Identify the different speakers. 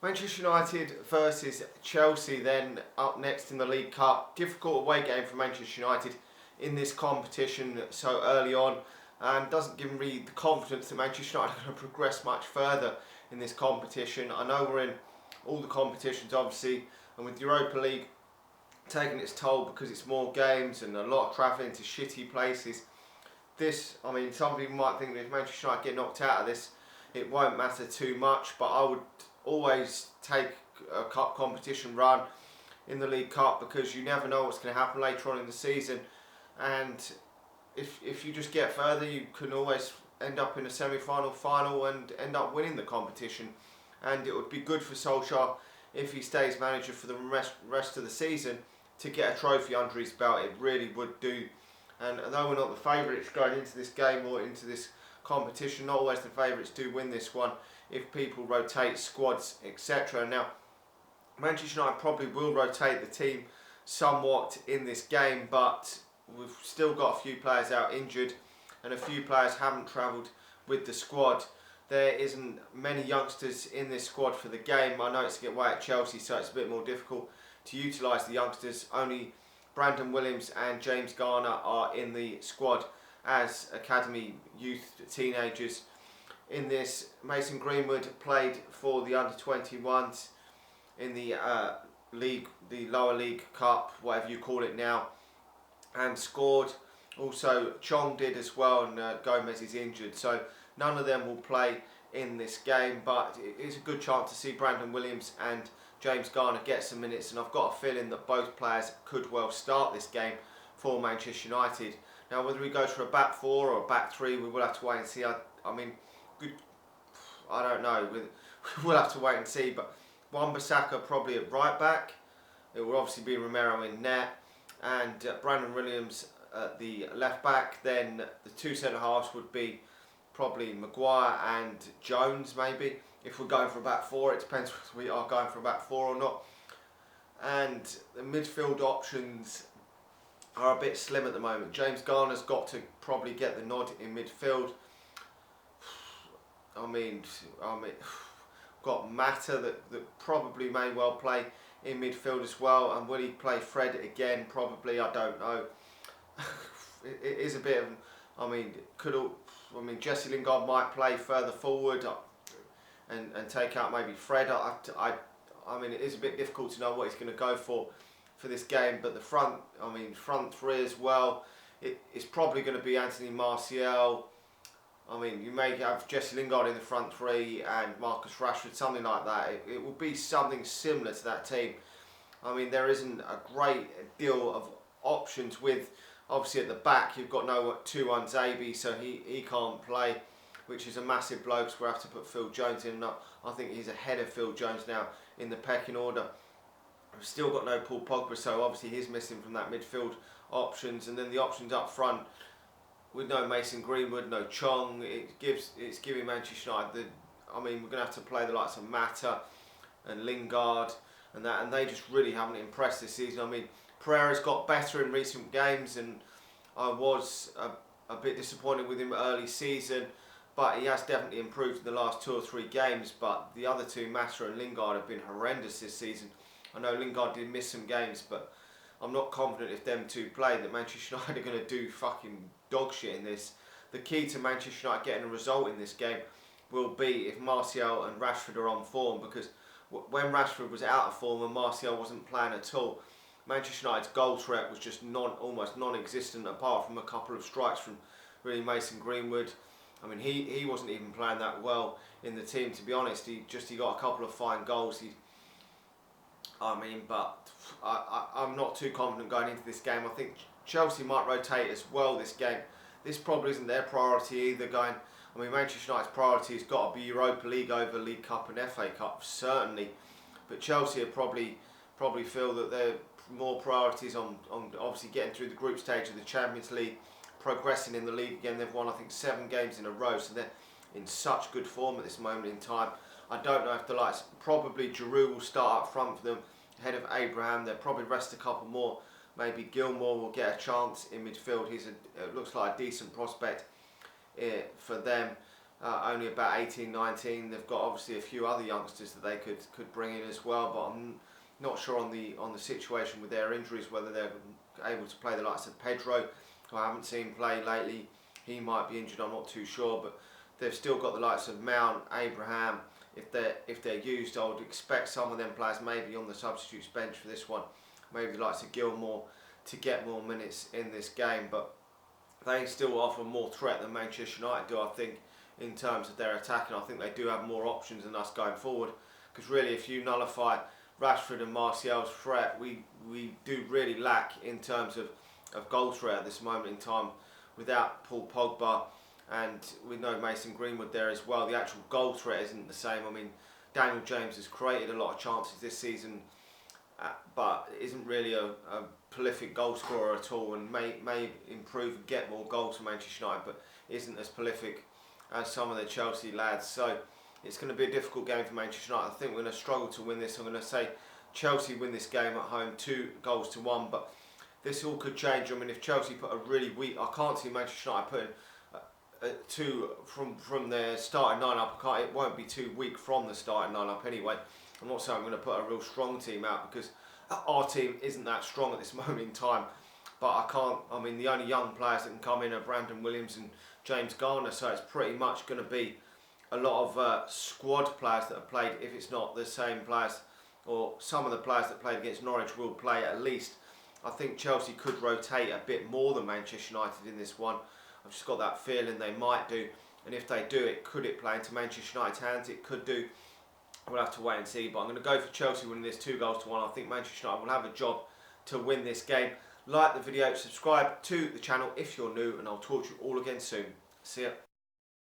Speaker 1: Manchester United versus Chelsea then up next in the League Cup. Difficult away game for Manchester United in this competition so early on, and doesn't give me the confidence that Manchester United are going to progress much further in this competition. I know we're in all the competitions obviously, and with Europa League taking its toll because it's more games and a lot of travelling to shitty places. Some people might think that if Manchester United get knocked out of this, it won't matter too much, but I would always take a cup competition run in the League Cup because you never know what's going to happen later on in the season, and if you just get further, you can always end up in a semi-final, final, and end up winning the competition. And it would be good for Solskjaer if he stays manager for the rest of the season to get a trophy under his belt. It really would do. And although we're not the favourites going into this game or into this competition, not always the favourites do win this one if people rotate squads, etc. Now, Manchester United probably will rotate the team somewhat in this game, but we've still got a few players out injured and a few players haven't travelled with the squad. There isn't many youngsters in this squad for the game. I know it's away at Chelsea, so it's a bit more difficult to utilise the youngsters. Only Brandon Williams and James Garner are in the squad as academy youth teenagers. In this, Mason Greenwood played for the under-21s in the league, the lower league cup, whatever you call it now, and scored. Also, Chong did as well, and Gomez is injured, so none of them will play in this game, but it is a good chance to see Brandon Williams and James Garner get some minutes, and I've got a feeling that both players could well start this game for Manchester United. Now, whether we go for a back four or a back three, we will have to wait and see. I don't know. We'll have to wait and see, but Wan-Bissaka probably at right back. It will obviously be Romero in net, and Brandon Williams at the left back. Then the two centre halves would be probably Maguire and Jones, maybe. If we're going for a back four, it depends whether we are going for a back four or not. And the midfield options are a bit slim at the moment. James Garner's got to probably get the nod in midfield. Got Mata that probably may well play in midfield as well. And will he play Fred again? Probably, I don't know. It is a bit of, Jesse Lingard might play further forward and take out maybe Fred. It is a bit difficult to know what he's going to go for this game. But the front three as well, it's probably going to be Anthony Martial. You may have Jesse Lingard in the front three and Marcus Rashford, something like that. It will be something similar to that team. There isn't a great deal of options with, obviously at the back you've got no 2-1 Zabi, so he can't play, which is a massive blow because we'll have to put Phil Jones in. I think he's ahead of Phil Jones now in the pecking order. We've still got no Paul Pogba, so obviously he's missing from that midfield options. And then the options up front, with no Mason Greenwood, no Chong, it's giving Manchester United we're going to have to play the likes of Mata and Lingard and they just really haven't impressed this season. Pereira's got better in recent games, and I was a bit disappointed with him early season, but he has definitely improved in the last 2 or 3 games. But the other two, Mata and Lingard, have been horrendous this season. I know Lingard did miss some games, but I'm not confident if them two play that Manchester United are going to do fucking dog shit in this. The key to Manchester United getting a result in this game will be if Martial and Rashford are on form, because when Rashford was out of form and Martial wasn't playing at all, Manchester United's goal threat was just almost non-existent, apart from a couple of strikes from really Mason Greenwood. He wasn't even playing that well in the team, to be honest. He got a couple of fine goals. But I'm not too confident going into this game. I think Chelsea might rotate as well this game. This probably isn't their priority either. Manchester United's priority has got to be Europa League over League Cup and FA Cup, certainly. But Chelsea are probably feel that they're more priorities on obviously getting through the group stage of the Champions League, progressing in the league again. They've won, I think, 7 games in a row, so they're in such good form at this moment in time. I don't know if the likes, probably Giroud will start up front for them ahead of Abraham. They'll probably rest a couple more. Maybe Gilmour will get a chance in midfield. Looks like a decent prospect for them. only about 18, 19. They've got obviously a few other youngsters that they could bring in as well, but I'm not sure on the situation with their injuries, whether they're able to play the likes of Pedro, who I haven't seen play lately. He might be injured, I'm not too sure, but they've still got the likes of Mount, Abraham. If they're used, I would expect some of them players maybe on the substitutes bench for this one. Maybe the likes of Gilmore to get more minutes in this game, but they still offer more threat than Manchester United do, I think, in terms of their attacking. I think they do have more options than us going forward, because really if you nullify Rashford and Martial's threat, we do really lack in terms of goal threat at this moment in time. Without Paul Pogba and with no Mason Greenwood there as well, the actual goal threat isn't the same. I mean, Daniel James has created a lot of chances this season, but isn't really a prolific goal scorer at all, and may improve and get more goals for Manchester United, but isn't as prolific as some of the Chelsea lads. So it's going to be a difficult game for Manchester United. I think we're going to struggle to win this. I'm going to say Chelsea win this game at home 2-1, but this all could change. I mean, if Chelsea put a really weak, I can't see Manchester United putting two from their starting lineup. It won't be too weak from the starting lineup anyway. I'm not saying I'm going to put a real strong team out, because our team isn't that strong at this moment in time. But I mean, the only young players that can come in are Brandon Williams and James Garner, so it's pretty much going to be a lot of squad players that have played, if it's not the same players, or some of the players that played against Norwich will play at least. I think Chelsea could rotate a bit more than Manchester United in this one. I've just got that feeling they might do, and if they do, could it play into Manchester United's hands? It could do. We'll have to wait and see, but I'm going to go for Chelsea winning this 2-1. I think Manchester United will have a job to win this game. Like the video, subscribe to the channel if you're new, and I'll talk to you all again soon. See ya.